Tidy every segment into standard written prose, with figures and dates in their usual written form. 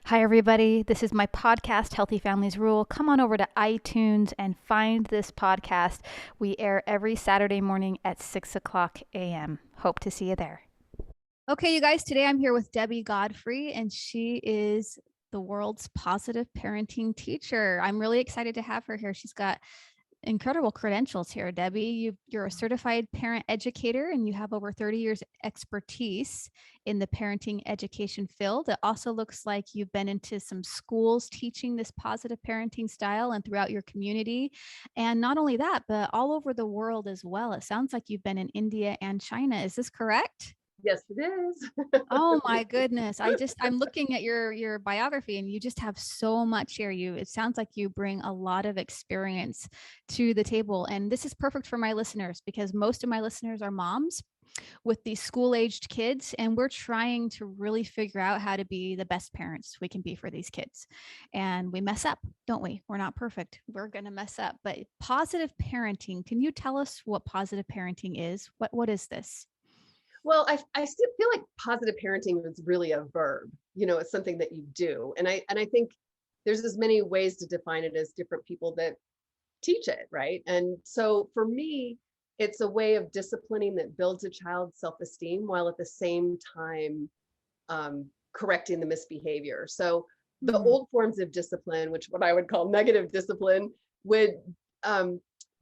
Hi, everybody. This is my podcast, Healthy Families Rule. Come on over to iTunes and find this podcast. We air every Saturday morning at 6 o'clock a.m. Hope to see you there. Okay, you guys, today I'm here with Debbie Godfrey, and she is the world's positive parenting teacher. I'm really excited to have her here. She's got incredible credentials here, Debbie. You're a certified parent educator and you have over 30 years expertise in the parenting education field. It also looks like you've been into some schools teaching this positive parenting style and throughout your community. And not only that, but all over the world as well. It sounds like you've been in India and China. Is this correct? Yes, it is. Oh my goodness. I'm looking at your biography and you just have so much here. It sounds like you bring a lot of experience to the table. And this is perfect for my listeners because most of my listeners are moms with these school-aged kids, and we're trying to really figure out how to be the best parents we can be for these kids. And we mess up, don't we? We're not perfect. We're going to mess up. But positive parenting, can you tell us what positive parenting is? What is this? Well, I still feel like positive parenting is really a verb. It's something that you do. And I think there's as many ways to define it as different people that teach it, right? And so for me, it's a way of disciplining that builds a child's self-esteem while at the same time correcting the misbehavior. So the old forms of discipline, which what I would call negative discipline, would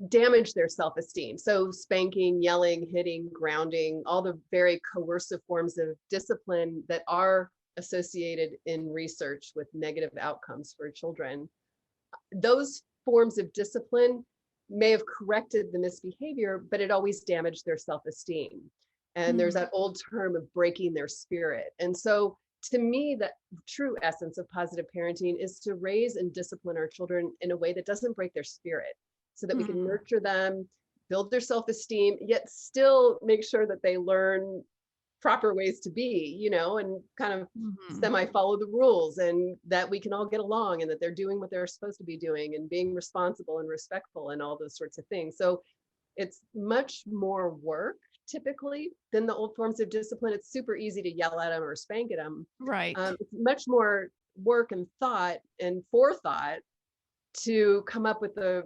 damage their self-esteem. So spanking, yelling, hitting, grounding, all the very coercive forms of discipline that are associated in research with negative outcomes for children. Those forms of discipline may have corrected the misbehavior, but it always damaged their self-esteem. And there's that old term of breaking their spirit. And so to me, the true essence of positive parenting is to raise and discipline our children in a way that doesn't break their spirit, so that we can nurture them, build their self-esteem, yet still make sure that they learn proper ways to be, and kind of semi follow the rules, and that we can all get along, and that they're doing what they're supposed to be doing and being responsible and respectful and all those sorts of things. So it's much more work typically than the old forms of discipline. It's super easy to yell at them or spank at them. Right. It's much more work and thought and forethought to come up with a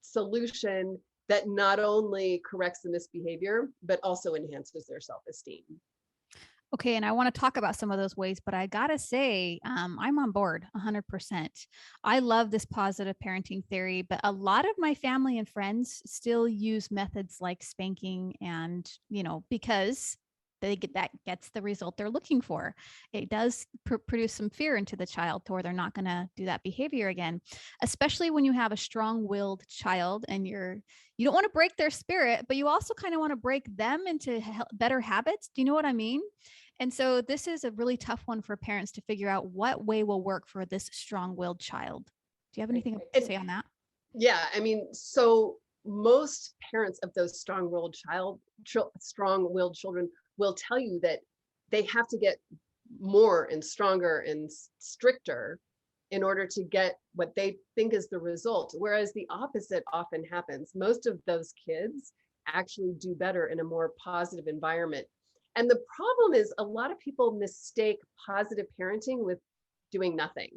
solution that not only corrects the misbehavior, but also enhances their self-esteem. Okay, and I want to talk about some of those ways, but I gotta say, I'm on board 100%. I love this positive parenting theory, but a lot of my family and friends still use methods like spanking, and because that gets the result they're looking for. It does produce some fear into the child to where they're not going to do that behavior again, especially when you have a strong-willed child and you don't want to break their spirit, but you also kind of want to break them into better habits. Do you know what I mean? And so this is a really tough one for parents to figure out what way will work for this strong-willed child. Do you have anything to say on that? Yeah, so most parents of those strong-willed children will tell you that they have to get more and stronger and stricter in order to get what they think is the result. Whereas the opposite often happens. Most of those kids actually do better in a more positive environment. And the problem is a lot of people mistake positive parenting with doing nothing.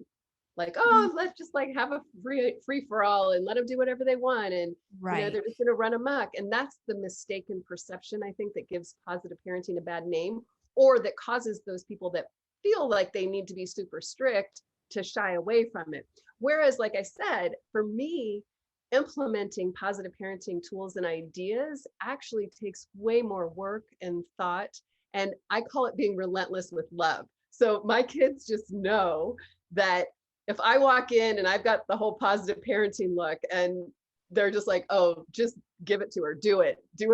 Like, oh, let's just like have a free for all and let them do whatever they want. And Right. they're just going to run amok. And that's the mistaken perception, I think, that gives positive parenting a bad name, or that causes those people that feel like they need to be super strict to shy away from it. Whereas, like I said, for me, implementing positive parenting tools and ideas actually takes way more work and thought. And I call it being relentless with love. So my kids just know that if I walk in and I've got the whole positive parenting look and they're just like, oh, just give it to her, do it, they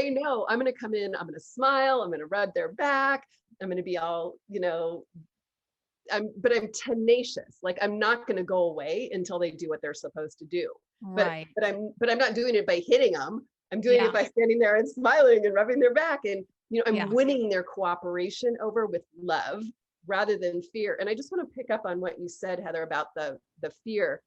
know I'm going to come in, I'm going to smile, I'm going to rub their back, I'm going to be all, but I'm tenacious. Like, I'm not going to go away until they do what they're supposed to do. Right. But I'm not doing it by hitting them. I'm doing it by standing there and smiling and rubbing their back. And, I'm winning their cooperation over with love rather than fear. And I just want to pick up on what you said, Heather, about the fear.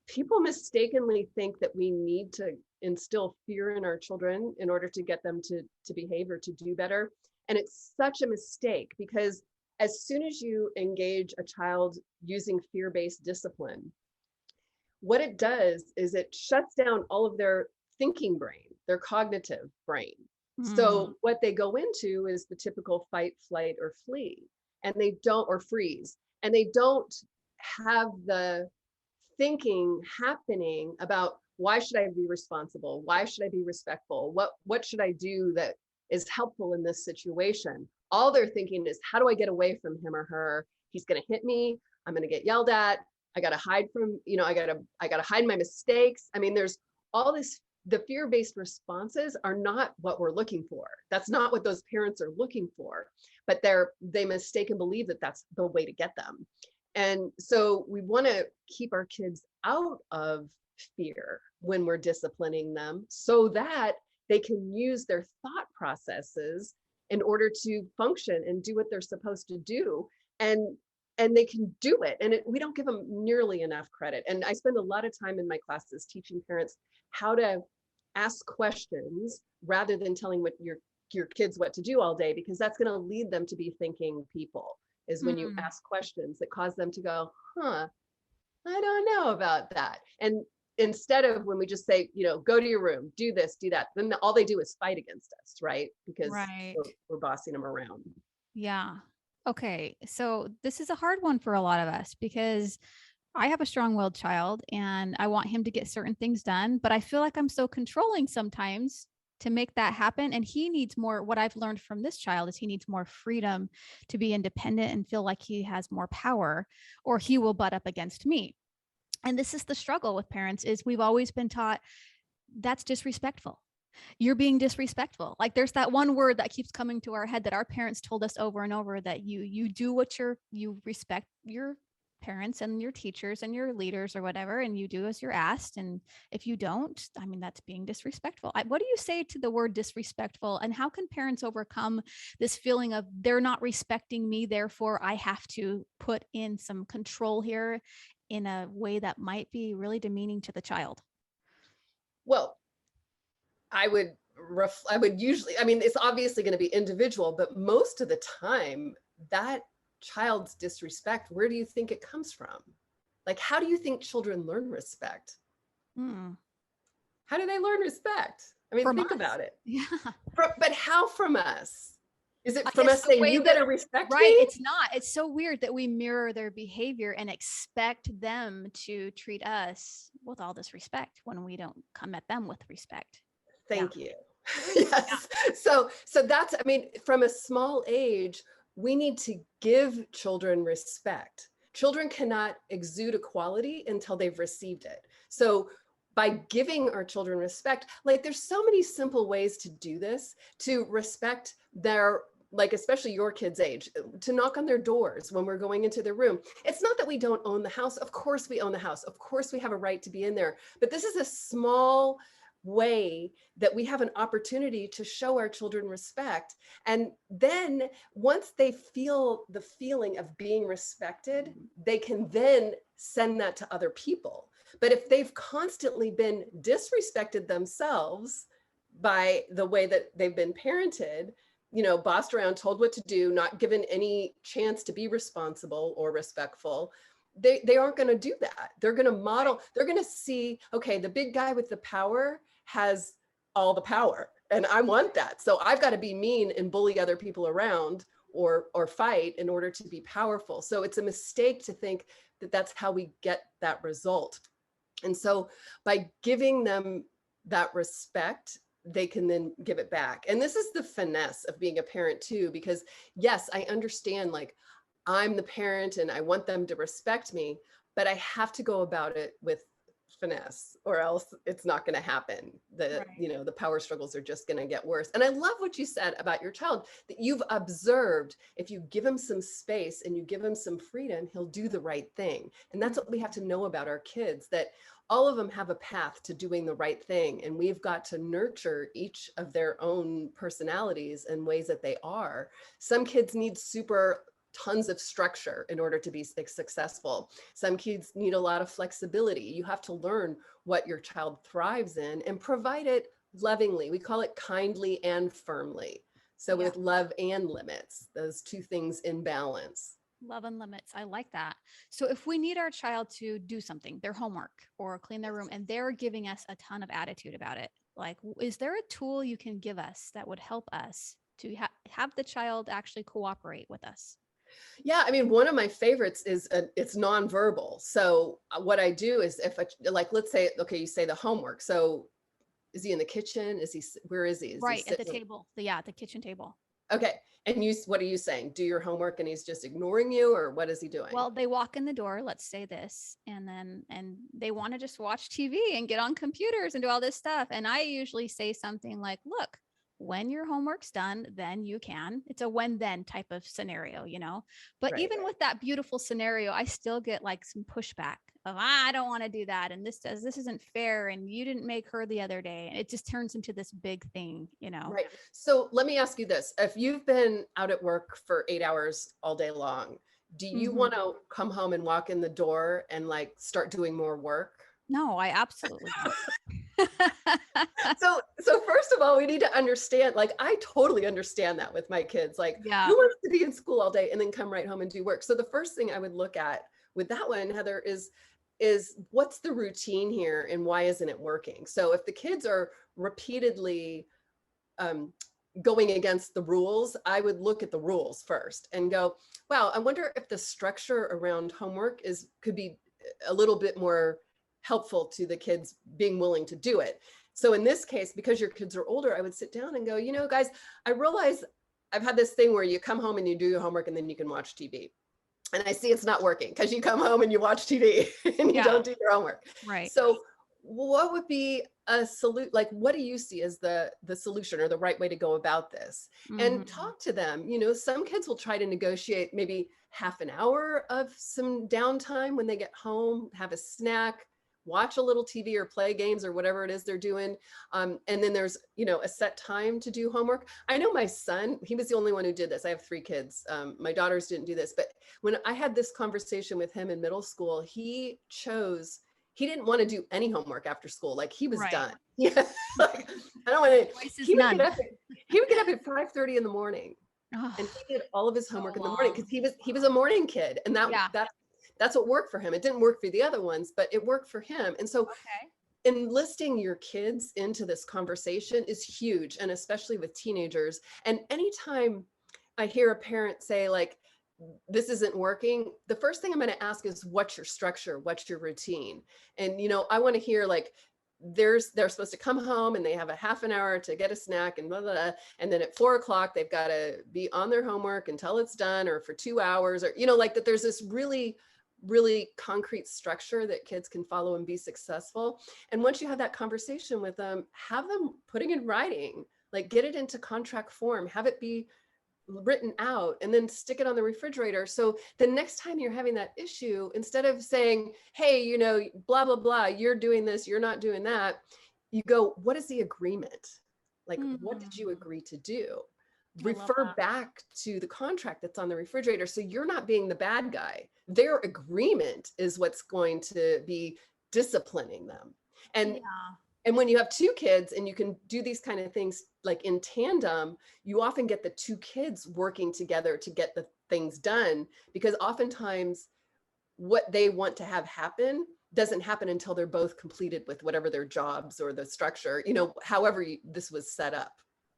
People mistakenly think that we need to instill fear in our children in order to get them to behave or to do better. And it's such a mistake, because as soon as you engage a child using fear-based discipline, what it does is it shuts down all of their thinking brain, their cognitive brain. Mm. So what they go into is the typical fight, flight, or flee, and they don't, or freeze, and they don't have the thinking happening about why should I be responsible? Why should I be respectful? What should I do that is helpful in this situation? All they're thinking is, how do I get away from him or her? He's going to hit me. I'm going to get yelled at. I got to hide from, I got to hide my mistakes. I mean, there's all this, the fear-based responses are not what we're looking for. That's not what those parents are looking for, but they mistake and believe that that's the way to get them. And so we want to keep our kids out of fear when we're disciplining them so that they can use their thought processes in order to function and do what they're supposed to do. And they can do it. And we don't give them nearly enough credit. And I spend a lot of time in my classes teaching parents how to ask questions rather than telling what your kids what to do all day, because that's going to lead them to be thinking people, is when you ask questions that cause them to go, I don't know about that. And instead of when we just say, go to your room, do this, do that, then all they do is fight against us, right? Because Right. we're bossing them around. Yeah. Okay. So this is a hard one for a lot of us because I have a strong-willed child and I want him to get certain things done, but I feel like I'm so controlling sometimes to make that happen. And he needs more. What I've learned from this child is he needs more freedom to be independent and feel like he has more power, or he will butt up against me. And this is the struggle with parents, is we've always been taught that's disrespectful. You're being disrespectful. Like there's that one word that keeps coming to our head that our parents told us over and over, that you do what you respect your parents and your teachers and your leaders or whatever, and you do as you're asked. And if you don't, I mean, that's being disrespectful. What do you say to the word disrespectful, and how can parents overcome this feeling of they're not respecting me, therefore I have to put in some control here in a way that might be really demeaning to the child? Well, I would usually, I mean, it's obviously going to be individual, but most of the time that child's disrespect, where do you think it comes from? Like, how do you think children learn respect? How do they learn respect? I mean, think about it. Yeah. But how from us? Is it from us saying, you better respect me? Right. It's not. It's so weird that we mirror their behavior and expect them to treat us with all this respect when we don't come at them with respect. Thank you. Yes. Yeah. So that's, I mean, from a small age, we need to give children respect. Children cannot exude equality until they've received it. So by giving our children respect, like there's so many simple ways to do this, to respect their, like, especially your kids' age, to knock on their doors when we're going into their room. It's not that we don't own the house. Of course we own the house. Of course we have a right to be in there. But this is a small way that we have an opportunity to show our children respect. And then once they feel the feeling of being respected, they can then send that to other people. But if they've constantly been disrespected themselves by the way that they've been parented, bossed around, told what to do, not given any chance to be responsible or respectful, they aren't going to do that. They're going to model, they're going to see, okay, the big guy with the power has all the power and I want that. So I've got to be mean and bully other people around or fight in order to be powerful. So it's a mistake to think that that's how we get that result. And so by giving them that respect, they can then give it back. And this is the finesse of being a parent too, because yes, I understand, like, I'm the parent and I want them to respect me, but I have to go about it with finesse or else it's not going to happen. The power struggles are just going to get worse. And I love what you said about your child, that you've observed if you give him some space and you give him some freedom, he'll do the right thing. And that's what we have to know about our kids, that all of them have a path to doing the right thing. And we've got to nurture each of their own personalities and ways that they are. Some kids need tons of structure in order to be successful. Some kids need a lot of flexibility. You have to learn what your child thrives in and provide it lovingly. We call it kindly and firmly. So with love and limits, those two things in balance. Love and limits. I like that. So if we need our child to do something, their homework or clean their room, and they're giving us a ton of attitude about it, like, is there a tool you can give us that would help us to have the child actually cooperate with us? Yeah, I mean, one of my favorites is it's nonverbal. So what I do is like, let's say, okay, you say the homework. So is he in the kitchen? Where is he? Is he Right at the sitting? table. The kitchen table. Okay. And what are you saying? Do your homework and he's just ignoring you, or what is he doing? Well, they walk in the door, let's say this, and they want to just watch TV and get on computers and do all this stuff. And I usually say something like, look, when your homework's done, then you can. It's a when then type of scenario, But Right. even with that beautiful scenario, I still get like some pushback of, I don't want to do that. And this isn't fair. And you didn't make her the other day. And it just turns into this big thing, Right. So let me ask you this. If you've been out at work for 8 hours all day long, do you want to come home and walk in the door and like start doing more work? No, I absolutely don't. So first of all, we need to understand, like, I totally understand that with my kids. Like, who wants to be in school all day and then come right home and do work? So the first thing I would look at with that one, Heather, is what's the routine here and why isn't it working? So if the kids are repeatedly going against the rules, I would look at the rules first and go, wow, I wonder if the structure around homework could be a little bit more helpful to the kids being willing to do it. So in this case, because your kids are older, I would sit down and go, guys, I realize I've had this thing where you come home and you do your homework and then you can watch TV. And I see it's not working because you come home and you watch TV and you don't do your homework. Right. So what would be a solution? Like, what do you see as the solution or the right way to go about this? And talk to them. Some kids will try to negotiate maybe half an hour of some downtime when they get home, have a snack, watch a little TV or play games or whatever it is they're doing. And then there's, a set time to do homework. I know my son, he was the only one who did this. I have 3 kids. My daughters didn't do this, but when I had this conversation with him in middle school, he didn't want to do any homework after school. Like he was done. Yeah. Like, I don't want to, he would get up at 5:30 in the morning and he did all of his homework in the morning because he was a morning kid. And that's what worked for him. It didn't work for the other ones, but it worked for him. And so enlisting your kids into this conversation is huge. And especially with teenagers. And anytime I hear a parent say like, this isn't working, the first thing I'm going to ask is, what's your structure? What's your routine? And, I want to hear like, they're supposed to come home and they have a half an hour to get a snack and blah, blah, blah. And then at 4:00, they've got to be on their homework until it's done, or for 2 hours, or, like that there's this really, really concrete structure that kids can follow and be successful. And once you have that conversation with them, have them putting in writing, like get it into contract form, have it be written out, and then stick it on the refrigerator. So the next time you're having that issue, instead of saying, hey, blah, blah, blah, you're doing this, you're not doing that, you go, what is the agreement? Like, what did you agree to do? Refer back to the contract that's on the refrigerator. So you're not being the bad guy. Their agreement is what's going to be disciplining them. And when you have 2 kids and you can do these kind of things like in tandem, you often get the 2 kids working together to get the things done, because oftentimes what they want to have happen doesn't happen until they're both completed with whatever their jobs or the structure, however this was set up.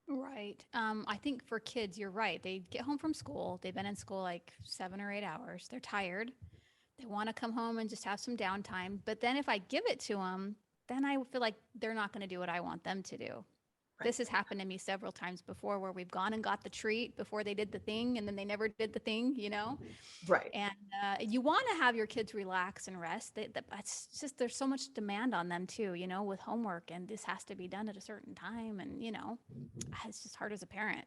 Right. I think for kids, you're right. They get home from school. They've been in school like 7 or 8 hours. They're tired. They want to come home and just have some downtime. But then if I give it to them, then I feel like they're not going to do what I want them to do. Right. This has happened to me several times before, where we've gone and got the treat before they did the thing, and then they never did the thing, Right. And you want to have your kids relax and rest. It's just, there's so much demand on them too, with homework, and this has to be done at a certain time. And, it's just hard as a parent.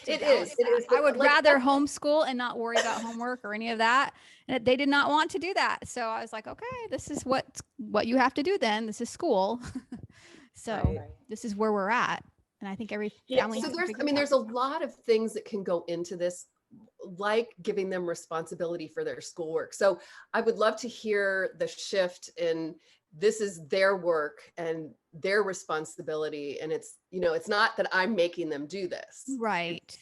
It is. I would rather homeschool and not worry about homework or any of that. And they did not want to do that. So I was like, okay, this is what you have to do then. This is school. So this is where we're at. And I think every family. So there's a lot of things that can go into this, like giving them responsibility for their schoolwork. So I would love to hear the shift in this is their work and their responsibility. And it's, it's not that I'm making them do this. Right. It's,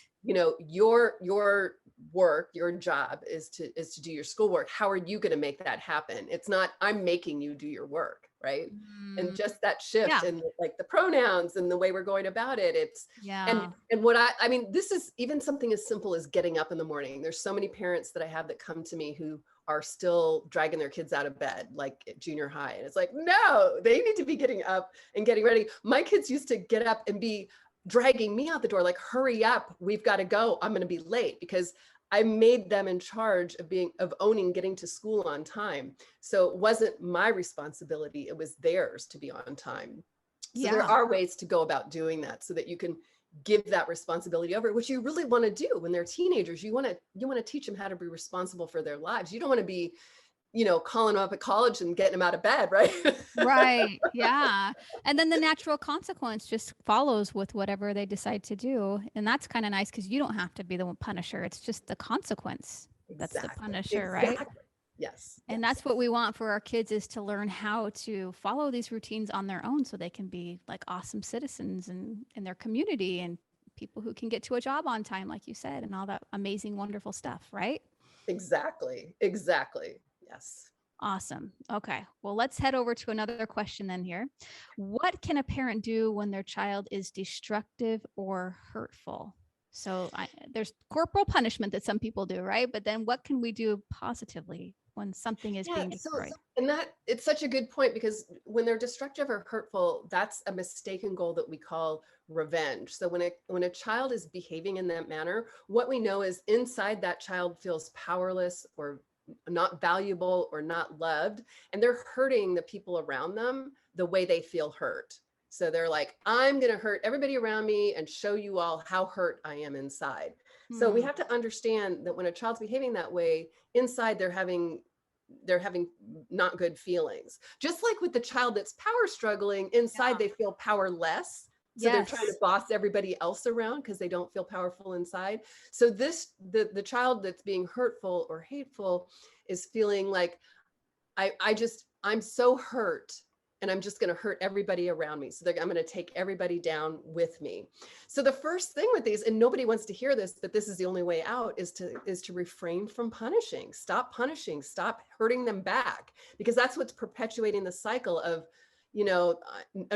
your work, your job is to do your schoolwork. How are you going to make that happen? It's not, I'm making you do your work. Right. And just that shift Yeah. and like the pronouns and the way we're going about it. Yeah. And what I mean, this is even something as simple as getting up in the morning. There's so many parents that I have that come to me who are still dragging their kids out of bed, like at junior high. And it's like, no, they need to be getting up and getting ready. My kids used to get up and be dragging me out the door, like, hurry up, we've got to go. I'm going to be late, because I made them in charge of owning getting to school on time. So it wasn't my responsibility. It was theirs to be on time. So there are ways to go about doing that so that you can give that responsibility over, which you really want to do when they're teenagers. You want to teach them how to be responsible for their lives. You don't want to be, calling them up at college and getting them out of bed, right? Right. Yeah. And then the natural consequence just follows with whatever they decide to do. And that's kind of nice because you don't have to be the one punisher. It's just the consequence that's the punisher, right? Yes. And that's what we want for our kids, is to learn how to follow these routines on their own so they can be like awesome citizens in their community, and people who can get to a job on time, like you said, and all that amazing, wonderful stuff, right? Exactly. Yes. Awesome. Okay. Well, let's head over to another question then here. What can a parent do when their child is destructive or hurtful? So there's corporal punishment that some people do, right? But then what can we do positively when something is being destroyed? And that it's such a good point, because when they're destructive or hurtful, that's a mistaken goal that we call revenge. So when a child is behaving in that manner, what we know is inside that child feels powerless or not valuable or not loved, and they're hurting the people around them the way they feel hurt. So they're like, I'm going to hurt everybody around me and show you all how hurt I am inside. So we have to understand that when a child's behaving that way, inside they're having not good feelings. Just like with the child that's power struggling, inside they feel powerless. So they're trying to boss everybody else around because they don't feel powerful inside. So the child that's being hurtful or hateful is feeling like, I'm so hurt, and I'm just going to hurt everybody around me. So I'm going to take everybody down with me. So the first thing with these, and nobody wants to hear this, but this is the only way out, is to refrain from punishing. Stop punishing, stop hurting them back, because that's what's perpetuating the cycle of,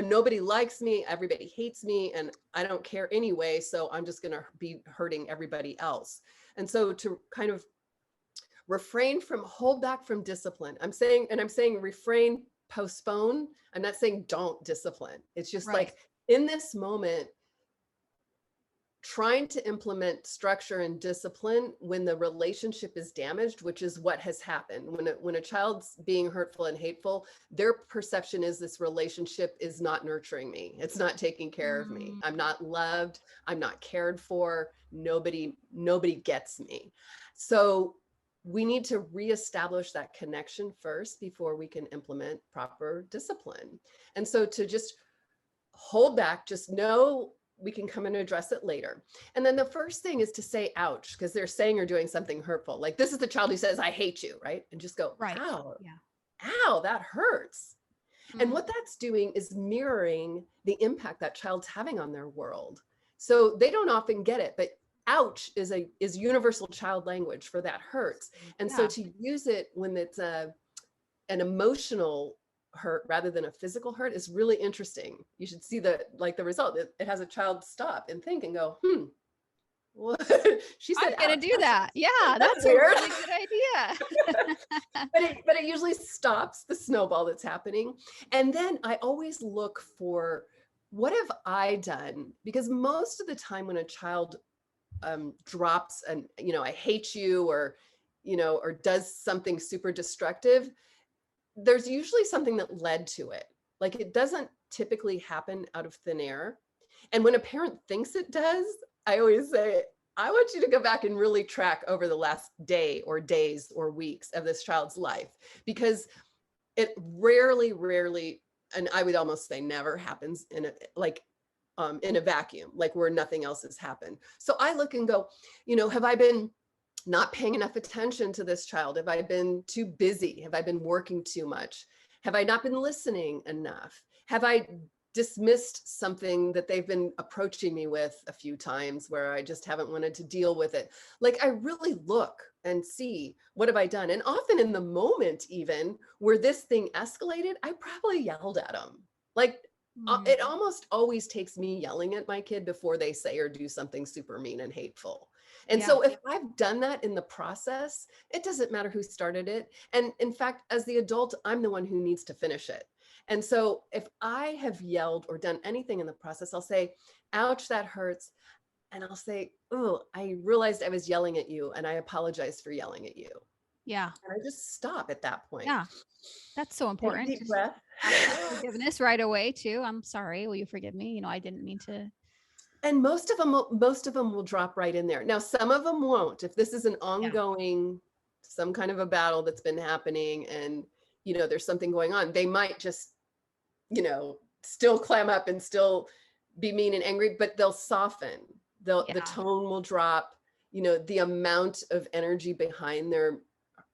nobody likes me, everybody hates me, and I don't care anyway. So I'm just going to be hurting everybody else. And so to kind of hold back from discipline. I'm saying refrain, postpone. I'm not saying don't discipline. It's just like in this moment, trying to implement structure and discipline when the relationship is damaged, which is what has happened. When a child's being hurtful and hateful, their perception is this relationship is not nurturing me. It's not taking care of me. I'm not loved. I'm not cared for. Nobody gets me. So we need to reestablish that connection first before we can implement proper discipline. And so to just hold back, just know we can come and address it later. And then the first thing is to say, ouch, because they're saying or doing something hurtful. Like, this is the child who says, I hate you, right? And just go, ow, ow, that hurts. And what that's doing is mirroring the impact that child's having on their world. So they don't often get it, but ouch is universal child language for that hurts. And so to use it when it's an emotional hurt rather than a physical hurt is really interesting. You should see the result. It has a child stop and think and go, well, she said, I'm gonna do that. Yeah, that's a really good idea. but it usually stops the snowball that's happening. And then I always look for, what have I done? Because most of the time when a child drops and, I hate you, or does something super destructive, there's usually something that led to it. Like, it doesn't typically happen out of thin air. And when a parent thinks it does, I always say, I want you to go back and really track over the last day or days or weeks of this child's life, because it rarely, and I would almost say never happens in a vacuum, like where nothing else has happened. So I look and go, have I been not paying enough attention to this child? Have I been too busy? Have I been working too much? Have I not been listening enough? Have I dismissed something that they've been approaching me with a few times where I just haven't wanted to deal with it? Like I really look and see, what have I done? And often in the moment, even where this thing escalated, I probably yelled at them. Like it Mm. almost always takes me yelling at my kid before they say or do something super mean and hateful. And Yeah. so if I've done that in the process, it doesn't matter who started it. And in fact, as the adult, I'm the one who needs to finish it. And so if I have yelled or done anything in the process, I'll say, ouch, that hurts. And I'll say, oh, I realized I was yelling at you and I apologize for yelling at you. Yeah. And I just stop at that point. Yeah. That's so Take a important. deep Just breath. ask for forgiveness right away too. I'm sorry. Will you forgive me? I didn't mean to. And most of them will drop right in there. Now, some of them won't. If this is an Yeah. ongoing, some kind of a battle that's been happening and, there's something going on, they might just, still clam up and still be mean and angry, but they'll soften. The Yeah. tone will drop, the amount of energy behind their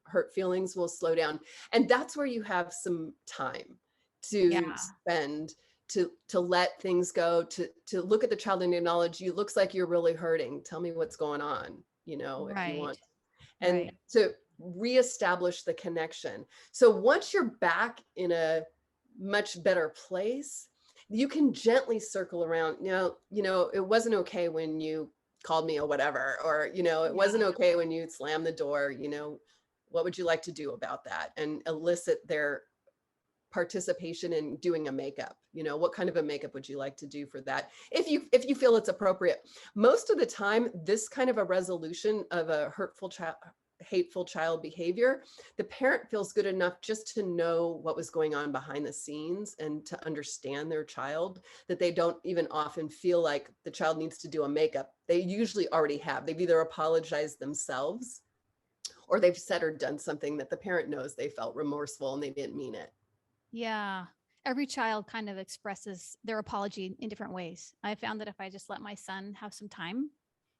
hurt feelings will slow down. And that's where you have some time to Yeah. spend to let things go, to look at the child and acknowledge, you looks like you're really hurting. Tell me what's going on, if you Right. want. And Right. to reestablish the connection. So once you're back in a much better place, you can gently circle around. It wasn't okay when you called me or whatever, or, it wasn't Yeah. okay when you slammed the door, what would you like to do about that? And elicit their participation in doing a makeup. What kind of a makeup would you like to do for that? If you feel it's appropriate. Most of the time, this kind of a resolution of a hateful child behavior, the parent feels good enough just to know what was going on behind the scenes and to understand their child, that they don't even often feel like the child needs to do a makeup. They usually already have. They've either apologized themselves or they've said or done something that the parent knows they felt remorseful and they didn't mean it. Yeah. Every child kind of expresses their apology in different ways. I found that if I just let my son have some time,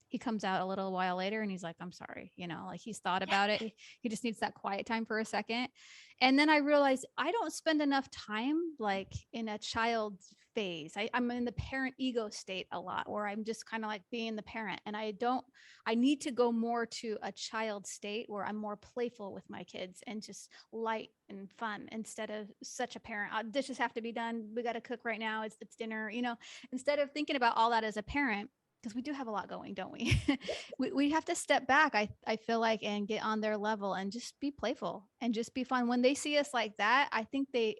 he comes out a little while later and he's like, I'm sorry, like he's thought about it. He just needs that quiet time for a second. And then I realized I don't spend enough time like in a child's phase. I'm in the parent ego state a lot where I'm just kind of like being the parent. And I need to go more to a child state where I'm more playful with my kids and just light and fun instead of such a parent. Dishes have to be done. We got to cook right now. It's dinner, instead of thinking about all that as a parent, because we do have a lot going, don't we? we have to step back, I feel like, and get on their level and just be playful and just be fun. When they see us like that, I think they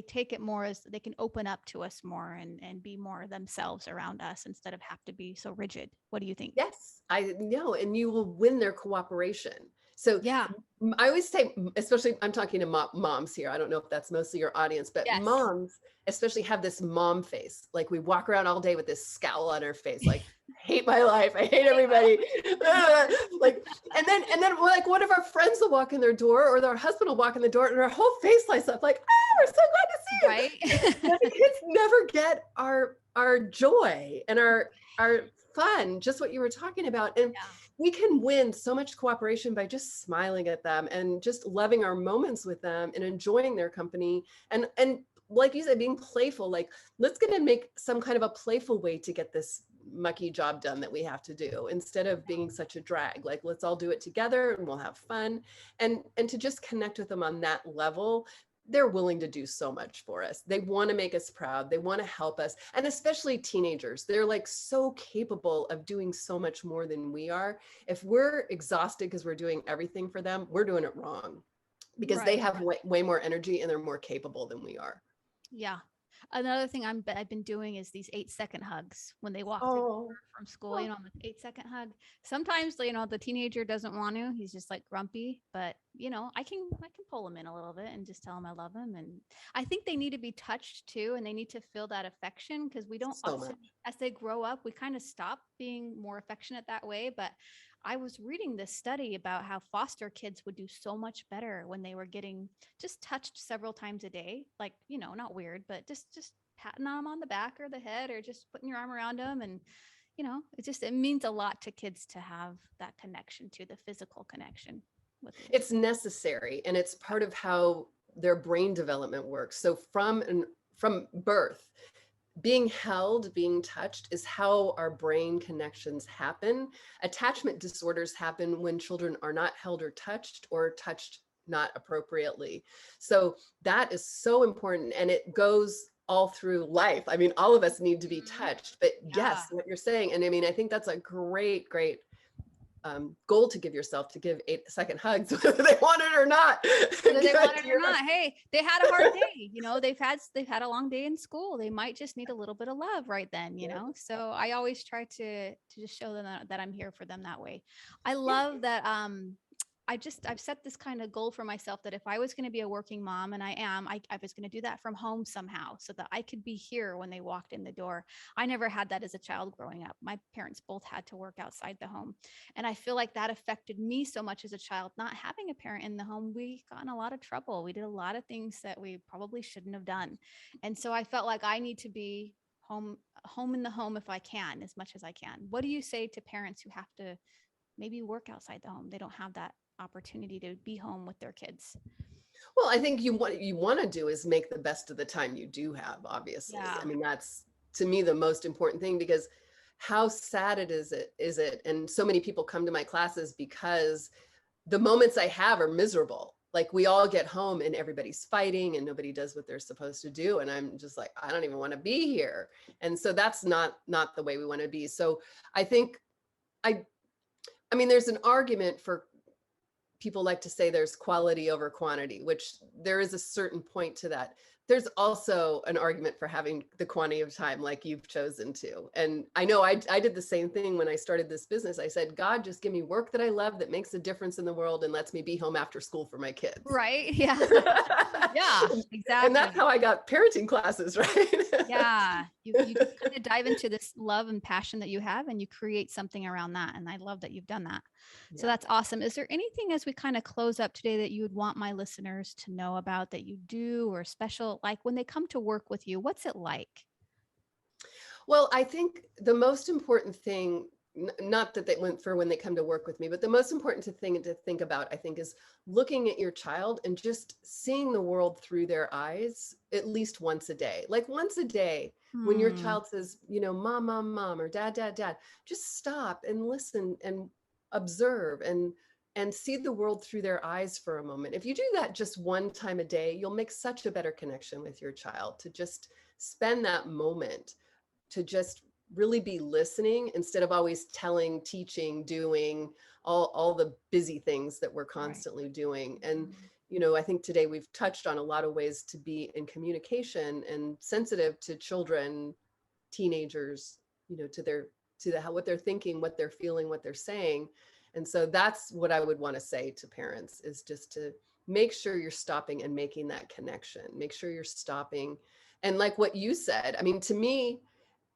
take it more as they can open up to us more and be more themselves around us instead of have to be so rigid. What do you think? Yes, I know, and you will win their cooperation. So Yeah. I always say, especially I'm talking to moms here. I don't know if that's mostly your audience, but Yes. moms especially have this mom face. Like we walk around all day with this scowl on our face, like I hate my life, I hate everybody. Like, and then like one of our friends will walk in their door, or their husband will walk in the door, and our whole face lights up, like, we're so glad to see you. Right. The kids never get our joy and our fun, just what you were talking about. And Yeah. we can win so much cooperation by just smiling at them and just loving our moments with them and enjoying their company. And like you said, being playful, like let's get and make some kind of a playful way to get this mucky job done that we have to do, instead of being such a drag. Like let's all do it together and we'll have fun. And to just connect with them on that level, they're willing to do so much for us. They want to make us proud. They want to help us. And especially teenagers, they're like so capable of doing so much more than we are. If we're exhausted because we're doing everything for them, we're doing it wrong, because they Right. have way more energy and they're more capable than we are. Yeah. Another thing I've been doing is these 8-second hugs when they walk through the Oh, door from school, the 8-second hug. Sometimes, the teenager doesn't want to, he's just like grumpy, but I can pull him in a little bit and just tell him I love him. And I think they need to be touched too. And they need to feel that affection, because we don't so often, much. as they grow up, we kind of stop being more affectionate that way. But I was reading this study about how foster kids would do so much better when they were getting just touched several times a day, like, not weird, but just patting them on the back or the head or just putting your arm around them. And it means a lot to kids to have that connection, to the physical connection with them. It's necessary, and it's part of how their brain development works. So from birth, being held, being touched is how our brain connections happen. Attachment disorders happen when children are not held or touched not appropriately. So that is so important, and it goes all through life. I mean, all of us need to be touched, but yes, what you're saying. And I mean, I think that's a great goal to give yourself, to give 8-second hugs, whether they want it or not. Whether they want it or not. Hey, they had a hard day, they've had a long day in school. They might just need a little bit of love right then, So I always try to just show them that I'm here for them that way. I love that. I've set this kind of goal for myself that if I was going to be a working mom, and I was going to do that from home somehow so that I could be here when they walked in the door. I never had that as a child growing up. My parents both had to work outside the home. And I feel like that affected me so much as a child. Not having a parent in the home, we got in a lot of trouble. We did a lot of things that we probably shouldn't have done. And so I felt like I need to be home in the home if I can, as much as I can. What do you say to parents who have to maybe work outside the home? They don't have that opportunity to be home with their kids. Well, I think what you want to do is make the best of the time you do have, obviously. Yeah. I mean, that's to me the most important thing, because how sad is it? And so many people come to my classes because the moments I have are miserable. Like, we all get home and everybody's fighting and nobody does what they're supposed to do. And I'm just like, I don't even want to be here. And so that's not the way we want to be. So I think, I mean, there's an argument for, people like to say there's quality over quantity, which there is a certain point to that. There's also an argument for having the quantity of time like you've chosen to. And I know I did the same thing when I started this business. I said, God, just give me work that I love, that makes a difference in the world, and lets me be home after school for my kids. Right. Yeah. Yeah, exactly. And that's how I got parenting classes, right? Yeah. You kind of dive into this love and passion that you have, and you create something around that. And I love that you've done that. Yeah. So that's awesome. Is there anything as we kind of close up today that you would want my listeners to know about that you do, or special, like when they come to work with you, what's it like? Well, I think the most important thing, not that they went for when they come to work with me, but the most important thing to think about, I think, is looking at your child and just seeing the world through their eyes at least once a day. Like once a day, when your child says, mom, mom, mom, or dad, dad, dad, just stop and listen and observe and see the world through their eyes for a moment. If you do that just one time a day, you'll make such a better connection with your child, to just spend that moment to just really be listening instead of always telling, teaching, doing all the busy things that we're constantly doing. And, I think today we've touched on a lot of ways to be in communication and sensitive to children, teenagers, what they're thinking, what they're feeling, what they're saying. And so that's what I would want to say to parents, is just to make sure you're stopping and making that connection. Make sure you're stopping. And like what you said, I mean, to me,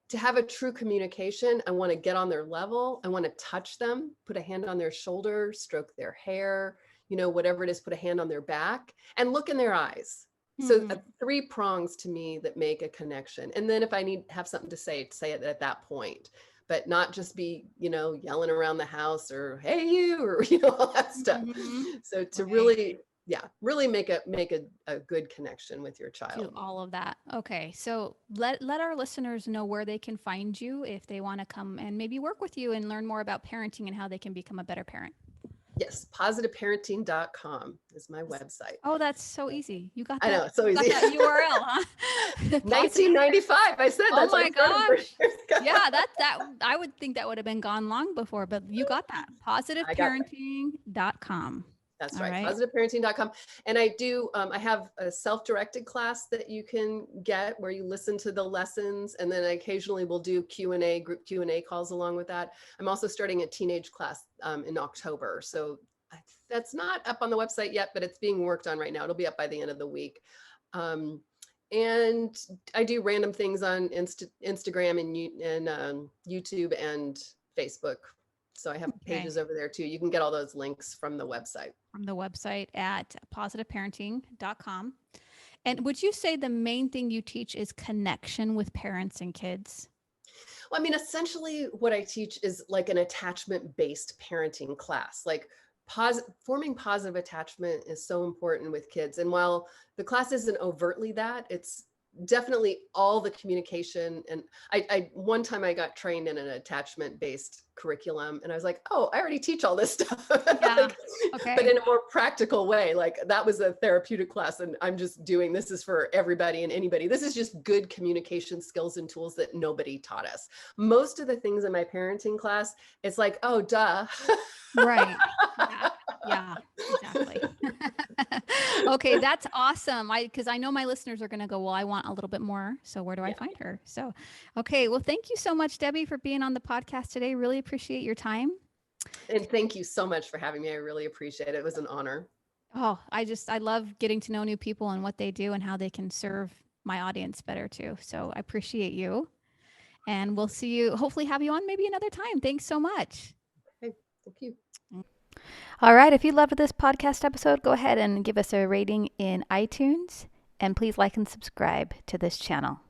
to have a true communication, I want to get on their level. I want to touch them, put a hand on their shoulder, stroke their hair, whatever it is, put a hand on their back and look in their eyes. So 3 prongs to me that make a connection. And then if I have something to say it at that point, but not just be, yelling around the house or, hey, you, or, all that stuff. So to really make a good connection with your child. Do all of that. Okay. So let our listeners know where they can find you if they want to come and maybe work with you and learn more about parenting and how they can become a better parent. Yes, positiveparenting.com is my website. Oh, that's so easy. You got that. I know, it's so easy. That URL, huh? 1995. I said that. Oh my gosh. Yeah, that I would think that would have been gone long before, but you got that. Positiveparenting.com. That's right. Positiveparenting.com. And I do, I have a self-directed class that you can get where you listen to the lessons. And then I occasionally will do Q&A, group Q&A calls along with that. I'm also starting a teenage class in October. So that's not up on the website yet, but it's being worked on right now. It'll be up by the end of the week. And I do random things on Instagram and YouTube and Facebook. So I have pages over there too. You can get all those links from the website. From the website at positiveparenting.com. And would you say the main thing you teach is connection with parents and kids? Well, I mean, essentially what I teach is like an attachment-based parenting class. Like forming positive attachment is so important with kids. And while the class isn't overtly that, it's definitely all the communication. And I one time I got trained in an attachment based curriculum, and I was like, oh, I already teach all this stuff. Yeah. Like, Okay. but in a more practical way. Like, that was a therapeutic class, and I'm just doing, this is for everybody and anybody. This is just good communication skills and tools that nobody taught us. Most of the things in my parenting class, it's like, oh, duh. Right. Yeah, exactly. Okay, that's awesome. Because I know my listeners are going to go, well, I want a little bit more. So where do I find her? So, okay. Well, thank you so much, Debbie, for being on the podcast today. Really appreciate your time. And thank you so much for having me. I really appreciate it. It was an honor. Oh, I love getting to know new people and what they do and how they can serve my audience better too. So I appreciate you. And we'll see you, hopefully have you on maybe another time. Thanks so much. Okay, thank you. All right. If you loved this podcast episode, go ahead and give us a rating in iTunes. And please like and subscribe to this channel.